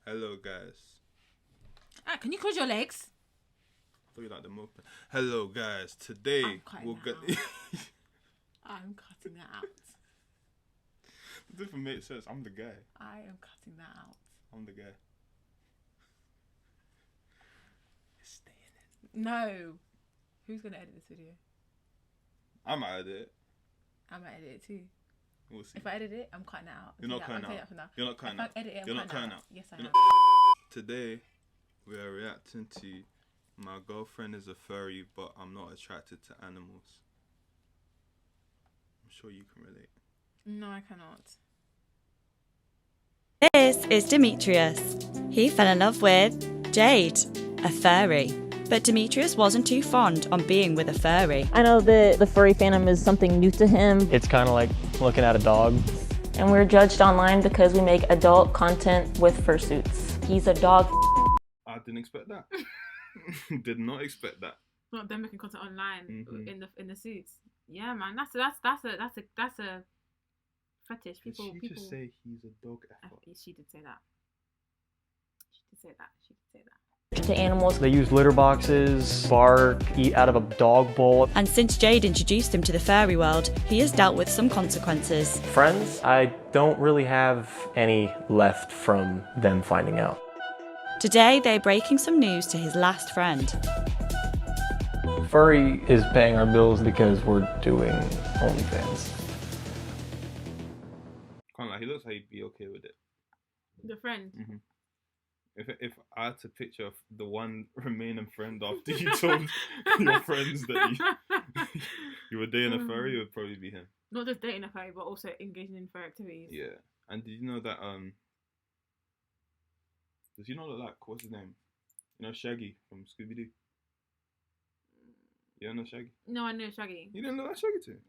Hello, guys. Ah, can you close your legs? I thought you like the movement. Hello, guys. Today we're gonna. I'm cutting that out. It doesn't make sense. I'm the guy. I am cutting that out. I'm the guy. It's staying in. No. Who's gonna edit this video? I might edit it. I might edit it too. We'll see. If I edit it, I'm cutting it out. You're not cutting out. You're not cutting out. If I edit it, You're not cutting out. Yes, I am. Today, we are reacting to my girlfriend is a furry, but I'm not attracted to animals. I'm sure you can relate. No, I cannot. This is Demetrius. He fell in love with Jade, a furry. But Demetrius wasn't too fond on being with a furry. I know that the furry fandom is something new to him. It's kind of like looking at a dog. And we're judged online because we make adult content with fursuits. He's a dog. I didn't expect that. Did not expect that. Not them making content online Mhm. in the suits. Yeah, man, that's a fetish. Did she just say he's a dog effer? She did say that. She did say that. To animals. They use litter boxes, bark, eat out of a dog bowl. And since Jade introduced him to the furry world, he has dealt with some consequences. Friends, I don't really have any left from them finding out. Today, they're breaking some news to his last friend. Furry is paying our bills because we're doing OnlyFans. Can't lie, he looks like he'd be okay with it. The friend. Mm-hmm. If I had to picture the one remaining friend after you told your friends that you were dating a furry, it would probably be him. Not just dating a furry, but also engaging in furry activities. Yeah. And did you know that does you know that, like, what's his name? You know Shaggy from Scooby Doo? You don't know Shaggy? No, I know Shaggy. You didn't know that Shaggy too?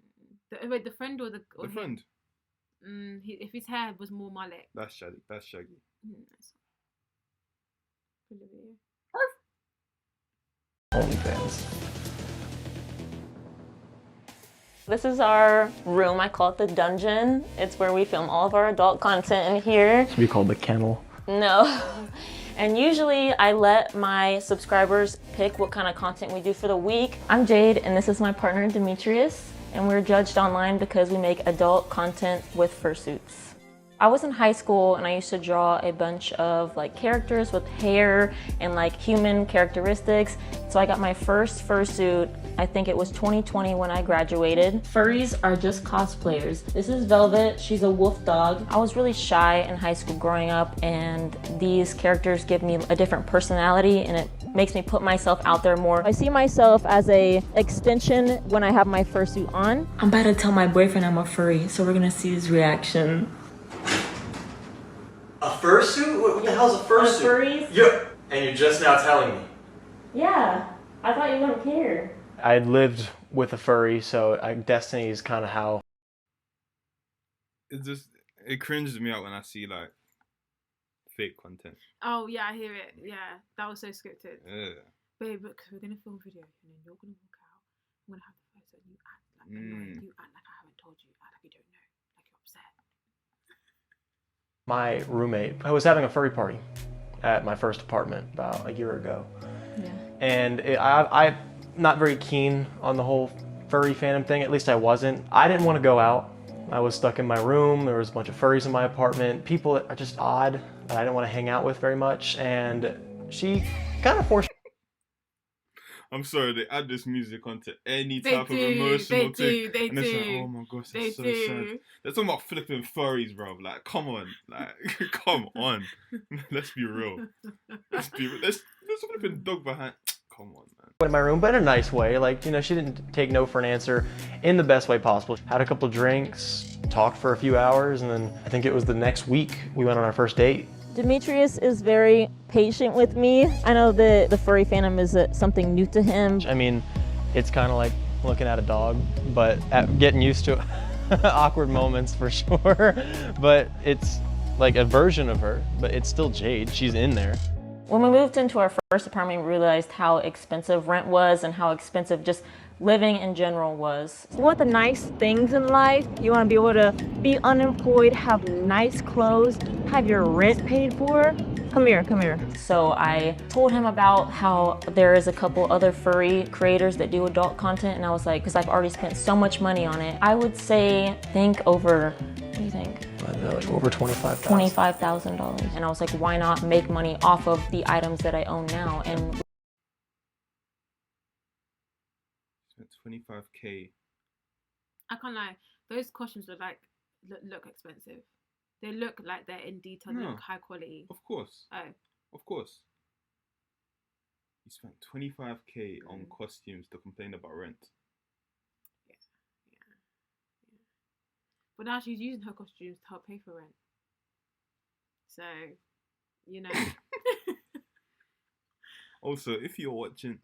The friend or the friend? If his hair was more mullet. That's Shaggy. That's Shaggy. OnlyFans. This is our room. I call it the dungeon. It's where we film all of our adult content in here. It should be called the kennel. No. And usually I let my subscribers pick what kind of content we do for the week. I'm Jade and this is my partner Demetrius. And we're judged online because we make adult content with fursuits. I was in high school and I used to draw a bunch of like characters with hair and like human characteristics. So I got my first fursuit, I think it was 2020 when I graduated. Furries are just cosplayers. This is Velvet, she's a wolf dog. I was really shy in high school growing up and these characters give me a different personality and it makes me put myself out there more. I see myself as a extension when I have my fursuit on. I'm about to tell my boyfriend I'm a furry, so we're gonna see his reaction. A fursuit? What the hell's a fursuit? Furries? Yeah. And you're just now telling me. Yeah, I thought you wouldn't care. I lived with a furry, so Destiny is kind of how. It cringes me out when I see like fake content. Oh yeah, I hear it. Yeah, that was so scripted. Yeah. Babe, look, we're gonna film a video and then you're gonna walk out. I'm gonna have the photo and you act like annoying. You act like I haven't told you. Act like you don't know. Like you're upset. My roommate, I was having a furry party at my first apartment about a year ago. Yeah. And I'm not very keen on the whole furry fandom thing, at least I wasn't. I didn't want to go out. I was stuck in my room, there was a bunch of furries in my apartment, people that are just odd that I didn't want to hang out with very much, and she kind of forced. I'm sorry, they add this music onto any type of emotional thing. They and it's like, oh my gosh, that's so sad. They're talking about flipping furries, bro. Like, come on. Like, come on. Let's be real. Let's a flipping dog behind. Come on, man. In my room, but in a nice way. Like, you know, she didn't take no for an answer in the best way possible. Had a couple drinks, talked for a few hours, and then I think it was the next week we went on our first date. Demetrius is very patient with me. I know that the furry fandom is something new to him. I mean, it's kind of like looking at a dog, but getting used to awkward moments for sure. But it's like a version of her, but it's still Jade. She's in there. When we moved into our first apartment, we realized how expensive rent was and how expensive just living in general was. You want the nice things in life. You want to be able to be unemployed, have nice clothes, have your rent paid for. Come here, come here. So I told him about how there is a couple other furry creators that do adult content, and I was like, because I've already spent so much money on it, I would say think over, what do you think? Like over $25,000. $25,000. And I was like, why not make money off of the items that I own now? And Spent 25K. I can't lie. Those costumes are like look expensive. They look like they're in detail. They No. look high quality. Of course. Oh, Of course. You spent 25K on costumes to complain about rent. yeah. But now she's using her costumes to help pay for rent. So, you know. Also, if you're watching,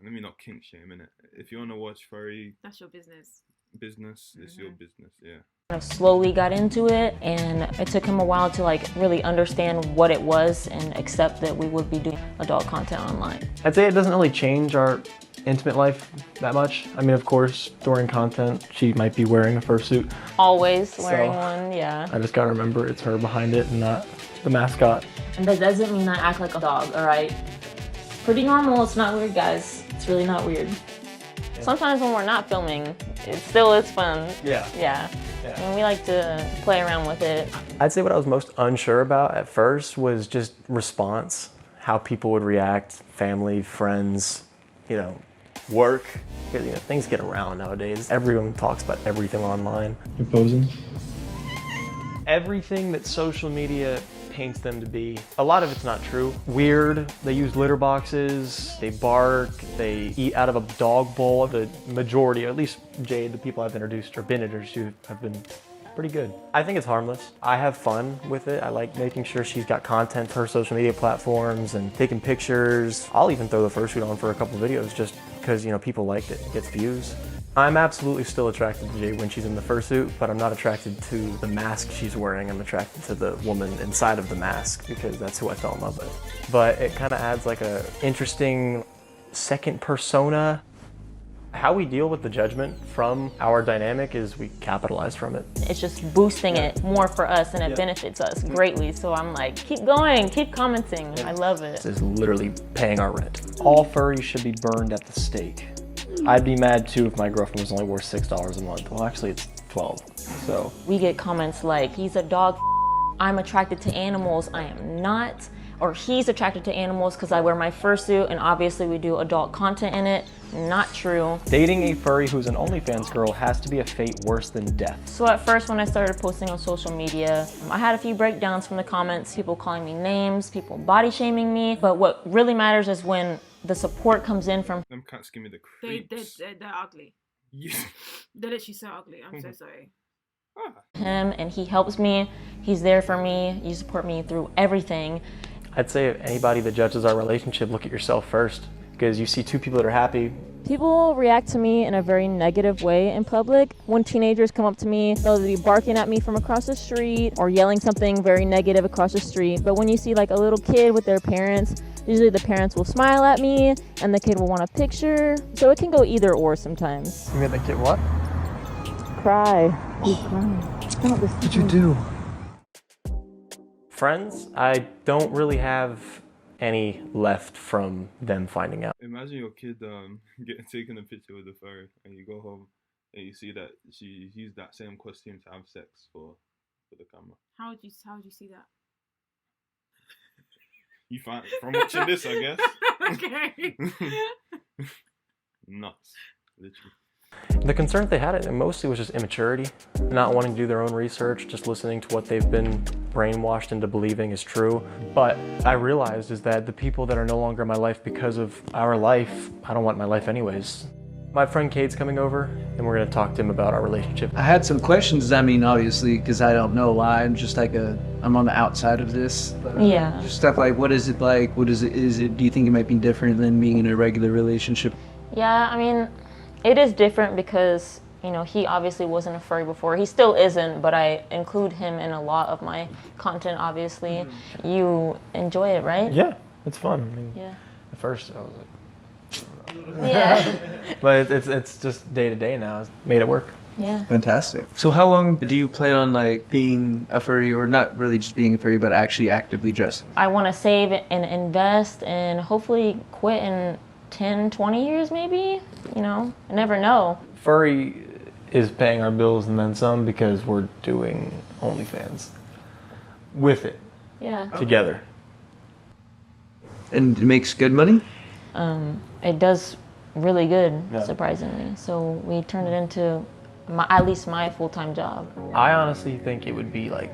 let me not kink shame, innit? If you want to watch furry That's your business. business, it's your business, yeah. I slowly got into it, and it took him a while to like really understand what it was and accept that we would be doing adult content online. I'd say it doesn't really change our intimate life that much. I mean, of course, during content, she might be wearing a fursuit. Always wearing So, one, yeah. I just gotta remember it's her behind it and not the mascot. And that doesn't mean I act like a dog, all right? Pretty normal, it's not weird, guys. It's really not weird. Sometimes when we're not filming, it still is fun. Yeah. Yeah. And we like to play around with it. I'd say what I was most unsure about at first was just response, how people would react, family, friends, you know, work. Because, you know, things get around nowadays. Everyone talks about everything online. You're posing? Everything that social media paints them to be, a lot of it's not true. Weird, they use litter boxes, they bark, they eat out of a dog bowl. The majority, or at least Jade, the people I've introduced or been introduced to, have been pretty good. I think it's harmless. I have fun with it. I like making sure she's got content for her social media platforms and taking pictures. I'll even throw the fursuit on for a couple videos just because, you know, people like it. It gets views. I'm absolutely still attracted to Jade when she's in the fursuit, but I'm not attracted to the mask she's wearing. I'm attracted to the woman inside of the mask because that's who I fell in love with. But it kind of adds like a interesting second persona. How we deal with the judgment from our dynamic is we capitalize from it. It's just boosting it more for us, and it benefits us greatly. So I'm like, keep going, keep commenting. I love it. This is literally paying our rent. All furries should be burned at the stake. I'd be mad too if my girlfriend was only worth $6 a month. Well, actually it's 12, so. We get comments like, he's a dog, I'm attracted to animals, I am not. Or he's attracted to animals because I wear my fursuit and obviously we do adult content in it. Not true. Dating a furry who's an OnlyFans girl has to be a fate worse than death. So at first when I started posting on social media, I had a few breakdowns from the comments, people calling me names, people body shaming me. But what really matters is when the support comes in from Them cats give me the creeps. They're ugly. Yeah. They're literally so ugly. I'm so sorry. him, and he helps me. He's there for me. You support me through everything. I'd say anybody that judges our relationship, look at yourself first, because you see two people that are happy. People react to me in a very negative way in public. When teenagers come up to me, they'll be barking at me from across the street or yelling something very negative across the street. But when you see like a little kid with their parents, usually the parents will smile at me and the kid will want a picture. So it can go either or sometimes. You made that kid what? Cry. He's crying. Stop this. What'd you do? Friends, I don't really have any left from them finding out. Imagine your kid getting taken a picture with a furry, and you go home and you see that she used that same costume to have sex for the camera. How would you see that? You find from watching this, I guess. Okay. Nuts, literally. The concern they had, it mostly was just immaturity, not wanting to do their own research, just listening to what they've been brainwashed into believing is true. But I realized is that the people that are no longer in my life because of our life, I don't want my life anyways. My friend Cade's coming over, and we're gonna talk to him about our relationship. I had some questions, I mean, obviously, because I don't know a lot. I'm just like I'm on the outside of this. But, Yeah. Just stuff like, what is it like? What is it, do you think it might be different than being in a regular relationship? Yeah, I mean, it is different because, you know, he obviously wasn't a furry before. He still isn't, but I include him in a lot of my content, obviously. Mm-hmm. You enjoy it, right? Yeah, it's fun. I mean, yeah. At first I was like, yeah. but it's just day to day now. It's made it work. Yeah. Fantastic. So how long do you plan on like being a furry, or not really just being a furry, but actually actively dressing? I want to save and invest and hopefully quit in 10, 20 years maybe. You know, I never know. Furry is paying our bills and then some because we're doing OnlyFans with it Yeah. together. And it makes good money? It does really good, Yeah. surprisingly. So we turned it into at least my full-time job. I honestly think it would be like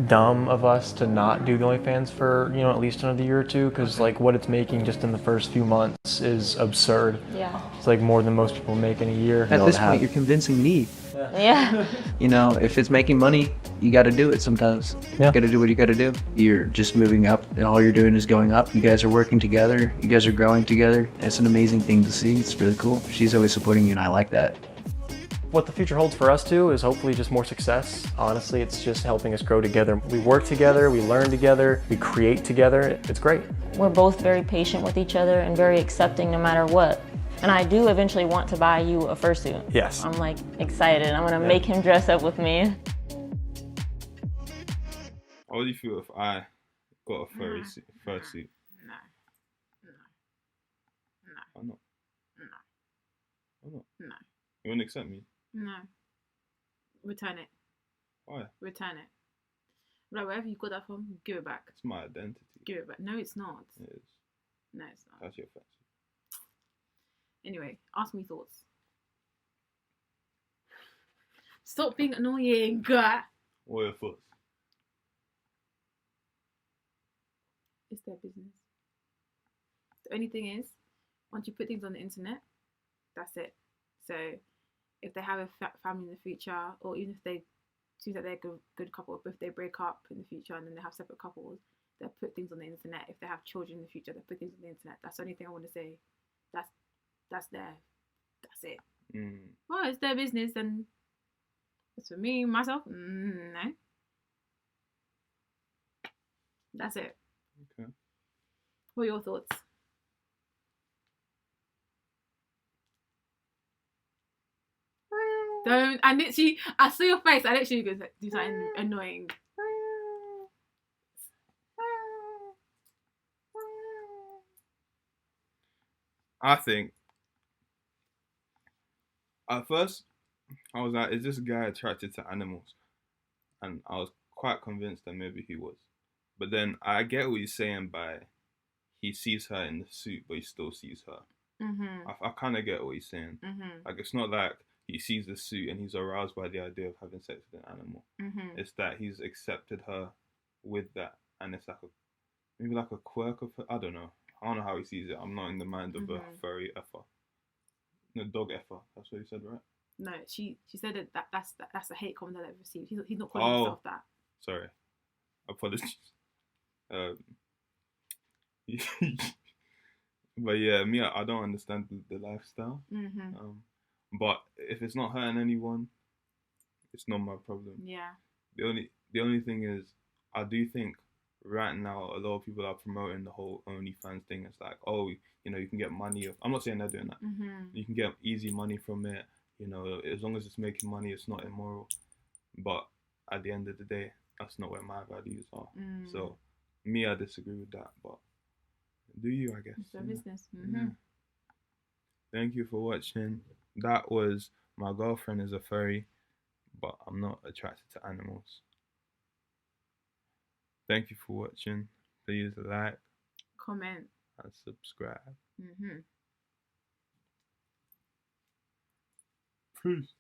dumb of us to not do the OnlyFans for, you know, at least another year or two, because like what it's making just in the first few months is absurd. Yeah. It's like more than most people make in a year. At this point, you're convincing me. Yeah. You know, if it's making money, you got to do it sometimes. Yeah. You got to do what you got to do. You're just moving up, and all you're doing is going up. You guys are working together. You guys are growing together. It's an amazing thing to see. It's really cool. She's always supporting you, and I like that. What the future holds for us too is hopefully just more success. Honestly, it's just helping us grow together. We work together, we learn together, we create together. It's great. We're both very patient with each other and very accepting no matter what. And I do eventually want to buy you a fursuit. Yes. I'm like excited. I'm gonna make him dress up with me. How would you feel if I got a fursuit? No. Why not? No. Why not? No. You wouldn't accept me? No. Return it. Why? Return it. Like, wherever you got that from, give it back. It's my identity. Give it back. No, it's not. It is. No, it's not. That's your fancy. Anyway, ask me thoughts. Stop being annoying. What are your thoughts? It's their business. The only thing is, once you put things on the internet, that's it. So, if they have a family in the future, or even if they seems like they're a good couple, but if they break up in the future and then they have separate couples, they'll put things on the internet. If they have children in the future, they'll put things on the internet. That's the only thing I want to say. That's it. Well, it's their business, and it's for me, myself, no. That's it. Okay. What are your thoughts? Don't. I saw your face. I literally go do something annoying. I think at first I was like, is this guy attracted to animals? And I was quite convinced that maybe he was. But then I get what he's saying by he sees her in the suit, but he still sees her. Mm-hmm. I kind of get what he's saying. Mm-hmm. Like, it's not like he sees the suit and he's aroused by the idea of having sex with an animal. Mm-hmm. It's that he's accepted her with that, and it's like maybe like a quirk of her. I don't know. I don't know how he sees it. I'm not in the mind of a furry effer. No, dog effer. That's what he said, right? No, she said that's a hate comment that I've received. He's not calling himself that. Sorry. Apologies. But yeah, me, I don't understand the lifestyle. Mm-hmm. But if it's not hurting anyone, it's not my problem. Yeah. The only thing is, I do think right now a lot of people are promoting the whole OnlyFans thing. It's like, oh, you know, you can get money. I'm not saying they're doing that. Mm-hmm. You can get easy money from it. You know, as long as it's making money, it's not immoral. But at the end of the day, that's not where my values are. So, me, I disagree with that. But do you, I guess. It's their business. Mm-hmm. Yeah. Thank you for watching. That was My Girlfriend is a Furry, but I'm not attracted to animals. Thank you for watching. Please like, Comment, and subscribe. Mm-hmm. Peace.